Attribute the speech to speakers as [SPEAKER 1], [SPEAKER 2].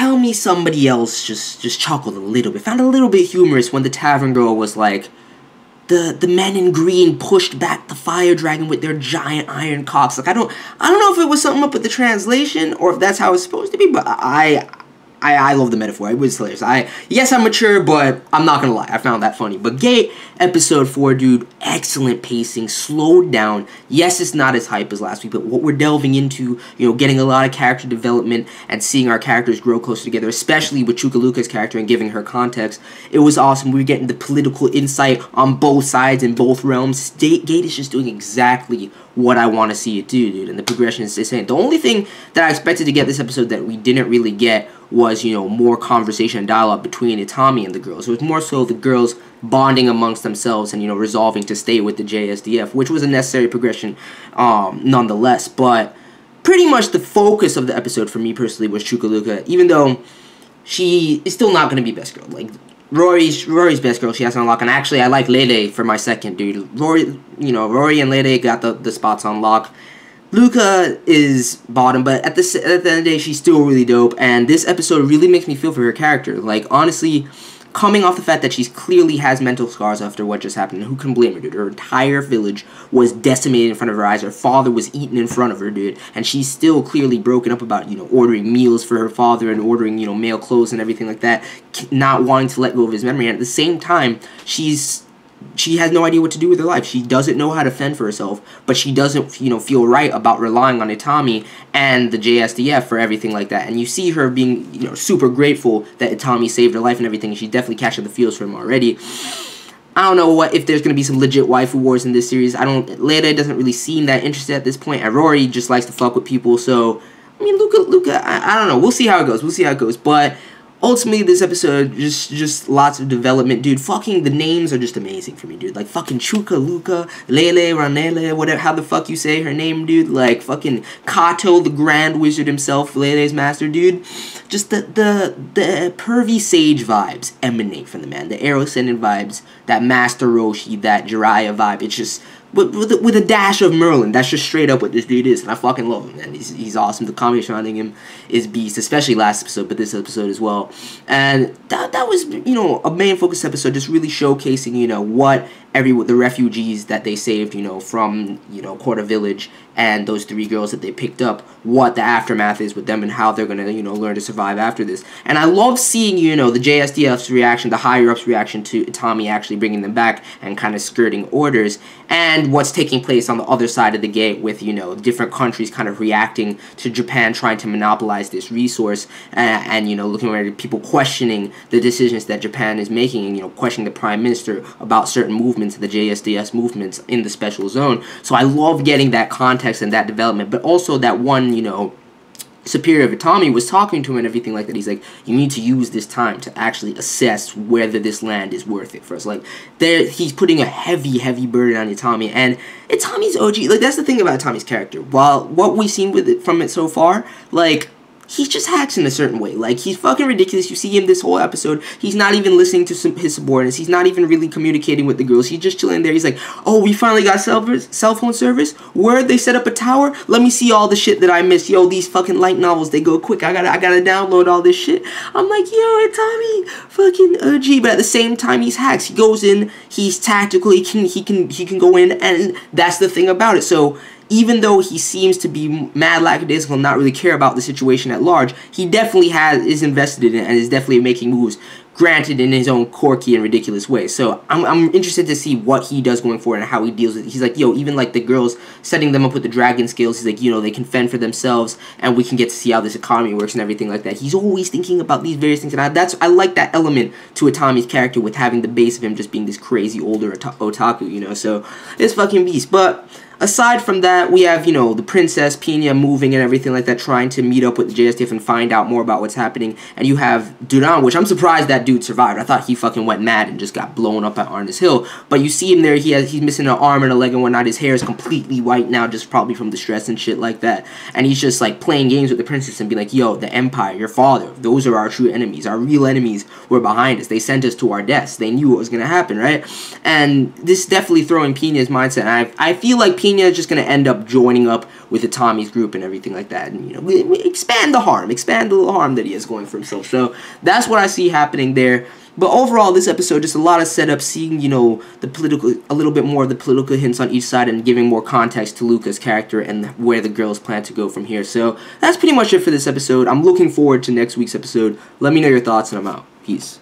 [SPEAKER 1] tell me somebody else just chuckled a little bit, found a little bit humorous when the tavern girl was like, the men in green pushed back the fire dragon with their giant iron cocks. Like, I don't know if it was something up with the translation or if that's how it's supposed to be, but I love the metaphor. It was hilarious. Yes, I'm mature, but I'm not gonna lie. I found that funny. But Gate, episode 4, dude, excellent pacing, slowed down. Yes, it's not as hype as last week, but what we're delving into, you know, getting a lot of character development and seeing our characters grow closer together, especially with LUCA's character and giving her context. It was awesome. We were getting the political insight on both sides in both realms. Gate is just doing exactly what I want to see it do, dude, and the progression is insane. The only thing that I expected to get this episode that we didn't really get was, you know, more conversation and dialogue between Itami and the girls. It was more so the girls bonding amongst themselves and, you know, resolving to stay with the JSDF, which was a necessary progression nonetheless. But pretty much the focus of the episode for me personally was LUCA, even though she is still not going to be best girl. Like, Rory's best girl, she has to unlock, and actually I like Leilei for my second, dude. Rory, you know, Rory and Leilei got the spots on lock. LUCA is bottom, but at the end of the day, she's still really dope, and this episode really makes me feel for her character. Like, honestly, coming off the fact that she clearly has mental scars after what just happened, who can blame her, dude? Her entire village was decimated in front of her eyes. Her father was eaten in front of her, dude. And she's still clearly broken up about, you know, ordering meals for her father and ordering, you know, male clothes and everything like that, not wanting to let go of his memory. And at the same time, she has no idea what to do with her life. She doesn't know how to fend for herself, but she doesn't, you know, feel right about relying on Itami and the JSDF for everything like that. And you see her being, you know, super grateful that Itami saved her life and everything, and she's definitely catching the feels for him already. I don't know if there's going to be some legit waifu wars in this series. Leilei doesn't really seem that interested at this point, and Rory just likes to fuck with people, so, I mean, LUCA, I don't know. We'll see how it goes, but ultimately, this episode, just lots of development, dude. Fucking the names are just amazing for me, dude. Like, fucking Chuka, LUCA, Leilei, Ranele, whatever, how the fuck you say her name, dude. Like, fucking KATO, the Grand Wizard himself, Leilei's master, dude. Just the pervy sage vibes emanate from the man. The Arrow Ascendant vibes, that Master Roshi, that Jiraiya vibe. It's just with a dash of Merlin. That's just straight up what this dude is, and I fucking love him, man. He's awesome. The comedy surrounding him is beast, especially last episode, but this episode as well. And that was, you know, a main focus episode, just really showcasing, you know, what the refugees that they saved, you know, from, you know, Quarter Village and those 3 girls that they picked up, what the aftermath is with them and how they're gonna, you know, learn to survive after this. And I love seeing, you know, the JSDF's reaction, the higher-ups' reaction to Itami actually bringing them back and kind of skirting orders, and what's taking place on the other side of the gate with, you know, different countries kind of reacting to Japan trying to monopolize this resource, and you know, looking at people questioning the decisions that Japan is making, and, you know, questioning the Prime Minister about certain movements, the JSDS movements in the special zone. So I love getting that context and that development, but also that one, you know, superior of Itami was talking to him and everything like that. He's like, you need to use this time to actually assess whether this land is worth it for us. Like, he's putting a heavy burden on Itami, and Itami's OG. Like, that's the thing about Itami's character. While what we've seen from it so far, like, he just hacks in a certain way. Like, he's fucking ridiculous. You see him this whole episode. He's not even listening to his subordinates. He's not even really communicating with the girls. He's just chilling there. He's like, oh, we finally got cell phone service? Word, they set up a tower? Let me see all the shit that I missed. Yo, these fucking light novels, they go quick. I gotta download all this shit. I'm like, yo, Itami, fucking OG. But at the same time, he's hacks. He goes in. He's tactical. He can go in, and that's the thing about it. So even though he seems to be mad lackadaisical and not really care about the situation at large, he definitely is invested in it and is definitely making moves, granted in his own quirky and ridiculous way. So I'm interested to see what he does going forward and how he deals with it. He's like, yo, even like the girls, setting them up with the dragon skills, he's like, you know, they can fend for themselves and we can get to see how this economy works and everything like that. He's always thinking about these various things, and I like that element to Itami's character with having the base of him just being this crazy older otaku, you know, so it's fucking beast. But aside from that, we have, you know, the Princess Pina moving and everything like that, trying to meet up with the JSDF and find out more about what's happening. And you have Duran, which I'm surprised that dude survived. I thought he fucking went mad and just got blown up at Arnis Hill. But you see him there, he's missing an arm and a leg and whatnot. His hair is completely white now, just probably from the stress and shit like that. And he's just like playing games with the princess and being like, yo, the Empire, your father, those are our true enemies. Our real enemies were behind us. They sent us to our deaths. They knew what was going to happen, right? And this is definitely throwing Pina's mindset. And I feel like Pina Minya is just going to end up joining up with Itami's group and everything like that, and, you know, expand the little harm that he has going for himself. So that's what I see happening there. But overall, this episode, just a lot of setup, seeing, you know, a little bit more of the political hints on each side and giving more context to Luca's character and where the girls plan to go from here. So that's pretty much it for this episode. I'm looking forward to next week's episode. Let me know your thoughts, and I'm out. Peace.